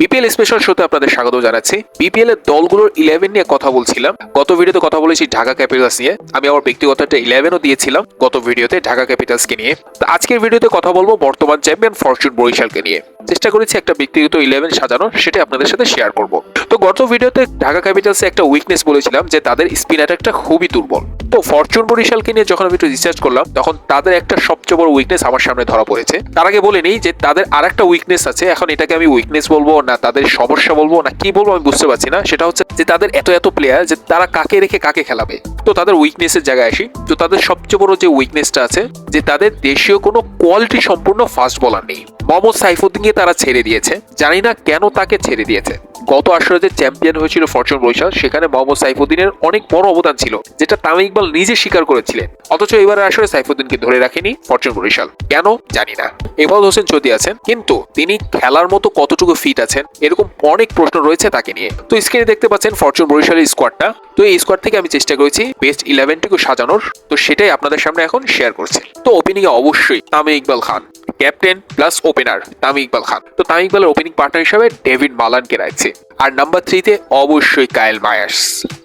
BPL special শোতে আপনাদের স্বাগত জানাচ্ছি। বিপিএল এর দলগুলোর 11 নিয়ে কথা বলছিলাম। গত ভিডিওতে কথা বলেছি ঢাকা ক্যাপিটালস নিয়ে। আমি আমার ব্যক্তিগত একটা 11ও দিয়েছিলাম গত ভিডিওতে ঢাকা ক্যাপিটালসকে নিয়ে। তো আজকের ভিডিওতে কথা বলবো বর্তমান চ্যাম্পিয়ন ফরচুন বরিশালকে নিয়ে। চেষ্টা করেছি একটা ব্যক্তিগত 11 সাজানোর, সেটা আপনাদের সাথে শেয়ার করব। তো গত ভিডিওতে ঢাকা ক্যাপিটালসে একটা উইকনেস বলেছিলাম যে তাদের স্পিন অ্যাটাকটা খুবই দুর্বল। তো ফরচুন বরিশালকে নিয়ে যখন আমি একটু রিসার্চ করলাম তখন তাদের একটা সবচেয়ে বড় উইকনেস আমার সামনে ধরা পড়েছে। তার আগে বলে নেই যে তাদের আরেকটা উইকনেস আছে। এখন এটাকে আমি উইকনেস বলবো না তাদের সমস্যা বলবো না কি বলবো আমি বুঝতে পারছি না। সেটা হচ্ছে যে তাদের এত প্লেয়ার যে তারা কাকে রেখে কাকে খেলাবে। তো তাদের উইকনেসের জায়গায় আসি। তো তাদের সবচেয়ে বড় যে উইকনেসটা আছে যে তাদের দেশীয় কোনো কোয়ালিটি সম্পূর্ণ ফাস্ট বোলার নেই। মোহাম্মদ সাইফুদ্দিনকে তারা ছেড়ে দিয়েছে, জানি না কেন তাকে ছেড়ে দিয়েছে। গত আসরে যে চ্যাম্পিয়ন হয়েছিল ফরচুন বরিশাল সেখানে মোহাম্মদ সাইফুদ্দিনের অনেক বড় অবদান ছিল, যেটা তামিম ইকবাল নিজে স্বীকার করেছিলেন। অথচ এবারে আসরে সাইফুদ্দিনকে ধরে রাখেনি ফরচুন বরিশাল, কেন জানি না। ইবাদত হোসেন চৌধুরী আছেন, কিন্তু তিনি খেলার মতো কতটুকু ফিট আছেন এরকম অনেক প্রশ্ন রয়েছে তাকে নিয়ে। তো স্ক্রিনে দেখতে পাচ্ছেন ফরচুন বরিশালের স্কোয়াডটা। তো এই স্কোয়াড থেকে আমি চেষ্টা করেছি বেস্ট 11টিকে সাজানোর, তো সেটাই আপনাদের সামনে এখন শেয়ার করছি। তো ওপেনিং এ অবশ্যই Tamim Iqbal Khan, captain plus opener Tamim Iqbal Khan. তো তামিম ইকবালের ওপেনিং পার্টনার হিসাবে ডেভিড মালানকে রাখছে। আর নাম্বার 3-তে অবশ্যই কায়েল মায়ার্স,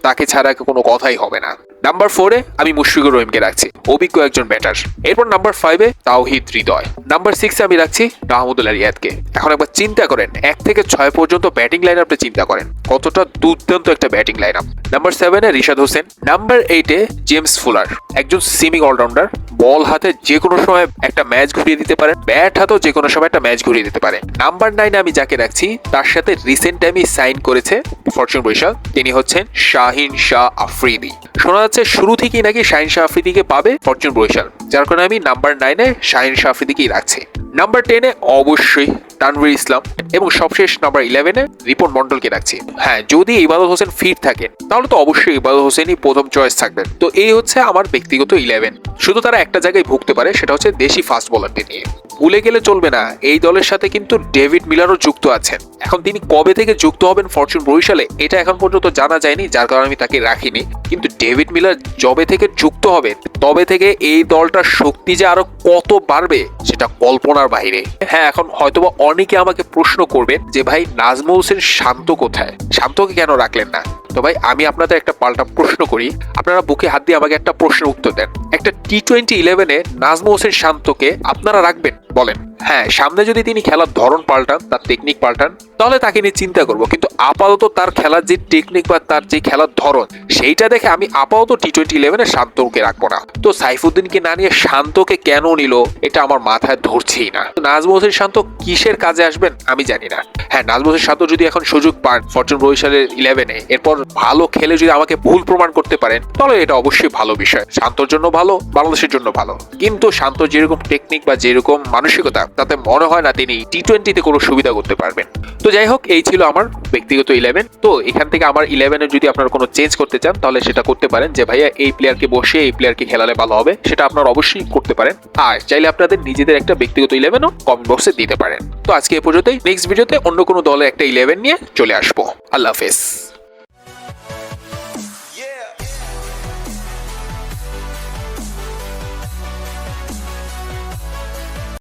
তাকে ছাড়া কোনো কথাই হবে না। নাম্বার 4-এ আমি মুশফিকুর রহিমকে রাখছি, অভিজ্ঞ একজন ব্যাটার। এরপর নাম্বার 5-এ তাওহিদ হৃদয়। নাম্বার 6-এ আমি রাখছি মাহমুদুল্লাহ রিয়াদকে। এখন একবার চিন্তা করেন 1 থেকে 6 পর্যন্ত ব্যাটিং লাইন আপনি চিন্তা করেন কতটা দুর্দান্ত একটা ব্যাটিং লাইন আপ। নাম্বার 7-এ রিশাদ হোসেন। নাম্বার 8-এ জেমস ফুলার, একজন সিমিং অলরাউন্ডার। বল হাতে যে কোনো সময় একটা ম্যাচ ঘুরিয়ে দিতে পারেন, ব্যাট হাতেও যে কোনো সময় একটা ম্যাচ ঘুরিয়ে দিতে পারে। নাম্বার 9-এ আমি যাকে রাখছি তার সাথে রিসেন্ট টাইমে সাইন করেছে ফরচুন বরিশাল, তিনি হচ্ছেন শাহিন শাহ আফ্রিদি। শোনা যাচ্ছে শুরু থেকেই নাকি শাহিন শাহ আফ্রিদিকে পাবে ফরচুন বরিশাল, যার কারণে আমি নাম্বার 9-এ শাহিন শাহ আফ্রিদিকেই রাখছি। নাম্বার 10-এ অবশ্যই তানভীর ইসলাম এবং সবশেষ নাম্বার 11-এ রিপন মন্ডলকে রাখছি। হ্যাঁ, যদি ইবাদত হোসেন ফিট থাকেন তাহলে তো অবশ্যই ইবাদত হোসেনই প্রথম চয়েস থাকবেন। তো এই হচ্ছে আমার ব্যক্তিগত 11। শুধু তারা একটা জায়গায় ভুগতে পারে, সেটা হচ্ছে দেশি ফাস্ট বোলারদের নিয়ে। ভুলে গেলে চলবে না এই দলের সাথে কিন্তু ডেভিড মিলারও যুক্ত আছেন। এখন তিনি কবে থেকে যুক্ত হবেন ফরচুন বরিশালে এটা এখন পর্যন্ত জানা যায়নি, যার কারণে আমি তাকে রাখিনি। কিন্তু ডেভিড মিলার যবে থেকে যুক্ত হবেন তবে থেকে এই দলটার শক্তি যে আরো কত বাড়বে সেটা কল্পনার বাইরে। হ্যাঁ, এখন হয়তোবা অনেকে আমাকে প্রশ্ন করবেন যে ভাই নাজমুল হোসেন শান্ত কোথায়, শান্তকে কেন রাখলেন না? তো ভাই আমি আপনাদের একটা পাল্টা প্রশ্ন করি, আপনারা বুকে হাত দিয়ে আমাকে একটা প্রশ্নের উত্তর দেন। একটা T20-11-এ নাজমুল হোসেন শান্তকে আপনারা রাখবেন বলেন? হ্যাঁ, সামনে যদি তিনি খেলার ধরন পাল্টান, তার টেকনিক পাল্টান, তাহলে তাকে নিয়ে চিন্তা করবো। কিন্তু আপাতত তার খেলার যে টেকনিক বা তার যে খেলার ধরন সেইটা দেখে আমি আপাতত T20-11-এ শান্তকে রাখবো না। তো সাইফুদ্দিনকে না নিয়ে শান্তকে কেন নিল এটা আমার মাথায় ধরছেই না। নাজমুল হোসেন শান্ত কিসের কাজে আসবেন আমি জানি না। হ্যাঁ, নাজমুল হোসেন শান্ত যদি এখন সুযোগ পান ফরচুন বরিশালের 11-এ, এরপর ভালো খেলে যদি আমাকে ভুল প্রমাণ করতে পারেন তাহলে এটা অবশ্যই ভালো বিষয়, শান্তর জন্য ভালো, বাংলাদেশের জন্য ভালো। কিন্তু শান্ত যেরকম টেকনিক বা যেরকম মানসিকতা তাতে মনে হয় না তিনি T20-তে কোনো সুবিধা করতে পারবেন। তো যাই হোক, এই ছিল আমার ব্যক্তিগত 11। তো এখান থেকে আমার 11-এ যদি আপনারা কোনো চেঞ্জ করতে চান তাহলে সেটা করতে পারেন, যে ভাইয়া এই প্লেয়ারকে বসে এই প্লেয়ারকে খেলালে ভালো হবে, সেটা আপনারা অবশ্যই করতে পারেন। আর চাইলে আপনাদের নিজেদের একটা ব্যক্তিগত 11ও কমেন্ট বক্সে দিতে পারেন। তো আজকে এ পর্যন্তই। নেক্সট ভিডিওতে অন্য কোনো দলের একটা 11 নিয়ে চলে আসবো। আল্লাহ হাফেজ।